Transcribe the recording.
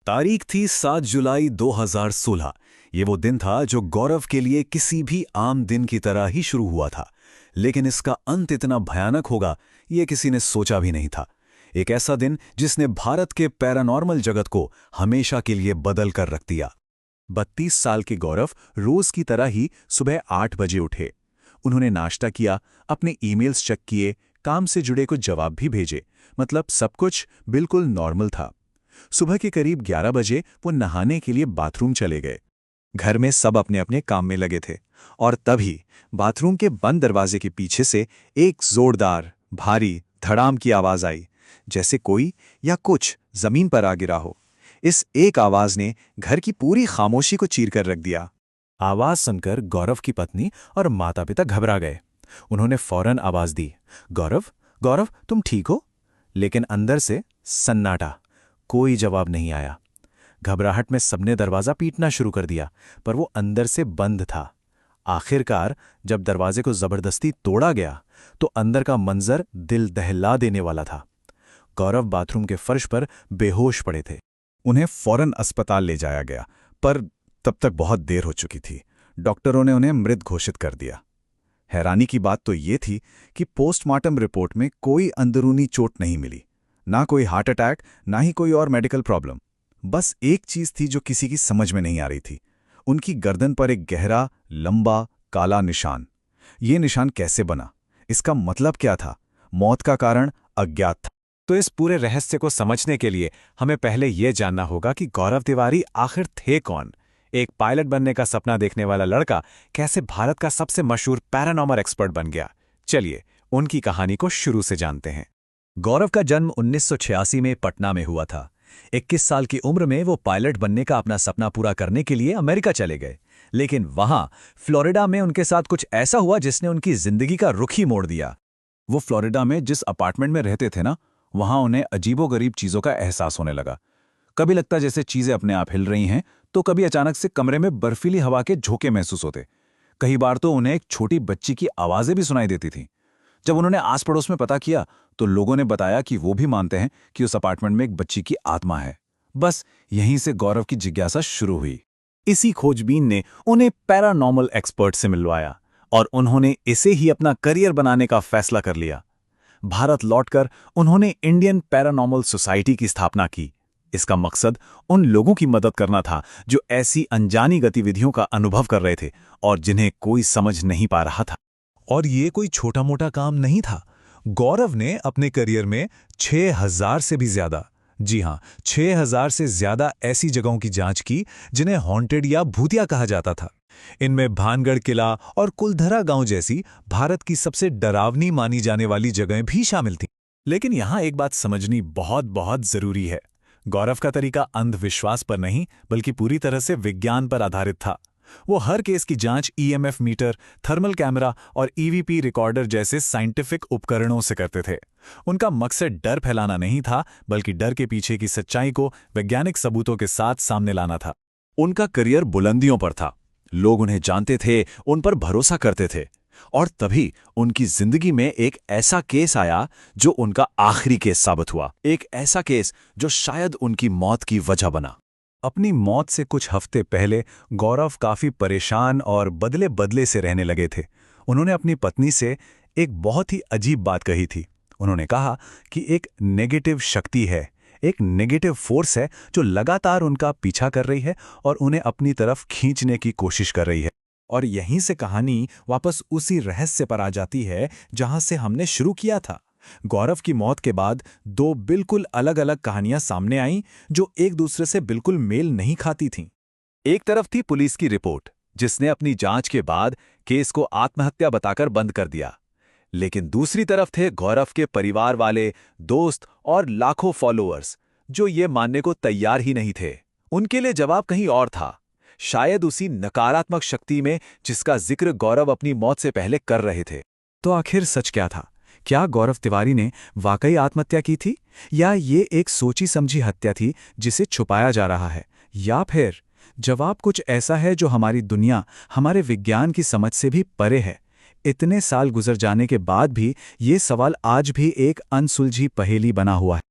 तारीख थी 7 जुलाई 2016। ये वो दिन था जो गौरव के लिए किसी भी आम दिन की तरह ही शुरू हुआ था। लेकिन इसका अंत इतना भयानक होगा, ये किसी ने सोचा भी नहीं था। एक ऐसा दिन जिसने भारत के पैरानॉर्मल जगत को हमेशा के लिए बदल कर रख दिया। 32 साल के गौरव रोज की तरह ही सुबह 8 बजे उठे। उन्होंने नाश्ता किया, अपने ईमेल्स चेक किए, काम से जुड़े कुछ जवाब भी भेजे। मतलब सब कुछ बिल्कुल नॉर्मल था। सुबह के करीब 11 बजे वो नहाने के लिए बाथरूम चले गए। घर में सब अपने अपने काम में लगे थे और तभी बाथरूम के बंद दरवाजे के पीछे से एक जोरदार, भारी धड़ाम की आवाज आई, जैसे कोई या कुछ जमीन पर आ गिरा हो। इस एक आवाज ने घर की पूरी खामोशी को चीर कर रख दिया। आवाज सुनकर गौरव की पत्नी और माता पिता घबरा गए। उन्होंने फौरन आवाज दी, गौरव, गौरव, तुम ठीक हो? लेकिन अंदर से सन्नाटा, कोई जवाब नहीं आया। घबराहट में सबने दरवाजा पीटना शुरू कर दिया, पर वो अंदर से बंद था। आखिरकार जब दरवाजे को जबरदस्ती तोड़ा गया तो अंदर का मंजर दिल दहला देने वाला था। गौरव बाथरूम के फर्श पर बेहोश पड़े थे। उन्हें फौरन अस्पताल ले जाया गया, पर तब तक बहुत देर हो चुकी थी। डॉक्टरों ने उन्हें मृत घोषित कर दिया। हैरानी की बात तो ये थी कि पोस्टमार्टम रिपोर्ट में कोई अंदरूनी चोट नहीं मिली, ना कोई हार्ट अटैक, ना ही कोई और मेडिकल प्रॉब्लम। बस एक चीज थी जो किसी की समझ में नहीं आ रही थी। उनकी गर्दन पर एक गहरा, लंबा, काला निशान। ये निशान कैसे बना? इसका मतलब क्या था? मौत का कारण अज्ञात था। तो इस पूरे रहस्य को समझने के लिए हमें पहले यह जानना होगा कि गौरव तिवारी आखिर थे कौन। एक पायलट बनने का सपना देखने वाला लड़का कैसे भारत का सबसे मशहूर पैरानॉर्मल एक्सपर्ट बन गया। चलिए उनकी कहानी को शुरू से जानते हैं। गौरव का जन्म 1986 में पटना में हुआ था। 21 साल की उम्र में वो पायलट बनने का अपना सपना पूरा करने के लिए अमेरिका चले गए। लेकिन वहां फ्लोरिडा में उनके साथ कुछ ऐसा हुआ जिसने उनकी जिंदगी का रुख ही मोड़ दिया। वो फ्लोरिडा में जिस अपार्टमेंट में रहते थे ना, वहां उन्हें अजीबोगरीब चीजों का एहसास होने लगा। कभी लगता जैसे चीजें अपने आप हिल रही हैं, तो कभी अचानक से कमरे में बर्फीली हवा के झोंके महसूस होते। कई बार तो उन्हें एक छोटी बच्ची की आवाजें भी सुनाई देती थीं। जब उन्होंने आस पड़ोस में पता किया तो लोगों ने बताया कि वो भी मानते हैं कि उस अपार्टमेंट में एक बच्ची की आत्मा है। बस यहीं से गौरव की जिज्ञासा शुरू हुई। इसी खोजबीन ने उन्हें पैरानॉर्मल एक्सपर्ट से मिलवाया और उन्होंने इसे ही अपना करियर बनाने का फैसला कर लिया। भारत लौटकर उन्होंने इंडियन पैरानॉर्मल सोसाइटी की स्थापना की। इसका मकसद उन लोगों की मदद करना था जो ऐसी अनजानी गतिविधियों का अनुभव कर रहे थे और जिन्हें कोई समझ नहीं पा रहा था। और ये कोई छोटा मोटा काम नहीं था। गौरव ने अपने करियर में 6000 से भी ज्यादा, जी हां, 6000 से ज्यादा ऐसी जगहों की जांच की जिन्हें हॉन्टेड या भूतिया कहा जाता था। इनमें भानगढ़ किला और कुलधरा गांव जैसी भारत की सबसे डरावनी मानी जाने वाली जगहें भी शामिल थीं। लेकिन यहां एक बात समझनी बहुत बहुत जरूरी है। गौरव का तरीका अंधविश्वास पर नहीं, बल्कि पूरी तरह से विज्ञान पर आधारित था। वो हर केस की जांच ईएमएफ मीटर, थर्मल कैमरा और ईवीपी रिकॉर्डर जैसे साइंटिफिक उपकरणों से करते थे। उनका मकसद डर फैलाना नहीं था, बल्कि डर के पीछे की सच्चाई को वैज्ञानिक सबूतों के साथ सामने लाना था। उनका करियर बुलंदियों पर था। लोग उन्हें जानते थे, उन पर भरोसा करते थे। और तभी उनकी जिंदगी में एक ऐसा केस आया जो उनका आखिरी केस साबित हुआ। एक ऐसा केस जो शायद उनकी मौत की वजह बना। अपनी मौत से कुछ हफ्ते पहले गौरव काफी परेशान और बदले बदले से रहने लगे थे। उन्होंने अपनी पत्नी से एक बहुत ही अजीब बात कही थी। उन्होंने कहा कि एक नेगेटिव शक्ति है, एक नेगेटिव फोर्स है जो लगातार उनका पीछा कर रही है और उन्हें अपनी तरफ खींचने की कोशिश कर रही है। और यहीं से कहानी वापस उसी रहस्य पर आ जाती है जहां से हमने शुरू किया था। गौरव की मौत के बाद दो बिल्कुल अलग अलग कहानियां सामने आईं जो एक दूसरे से बिल्कुल मेल नहीं खाती थीं। एक तरफ थी पुलिस की रिपोर्ट, जिसने अपनी जांच के बाद केस को आत्महत्या बताकर बंद कर दिया। लेकिन दूसरी तरफ थे गौरव के परिवार वाले, दोस्त और लाखों फॉलोअर्स जो ये मानने को तैयार ही नहीं थे। उनके लिए जवाब कहीं और था, शायद उसी नकारात्मक शक्ति में जिसका जिक्र गौरव अपनी मौत से पहले कर रहे थे। तो आखिर सच क्या था? क्या गौरव तिवारी ने वाकई आत्महत्या की थी, या ये एक सोची समझी हत्या थी जिसे छुपाया जा रहा है? या फिर जवाब कुछ ऐसा है जो हमारी दुनिया, हमारे विज्ञान की समझ से भी परे है? इतने साल गुजर जाने के बाद भी ये सवाल आज भी एक अनसुलझी पहेली बना हुआ है।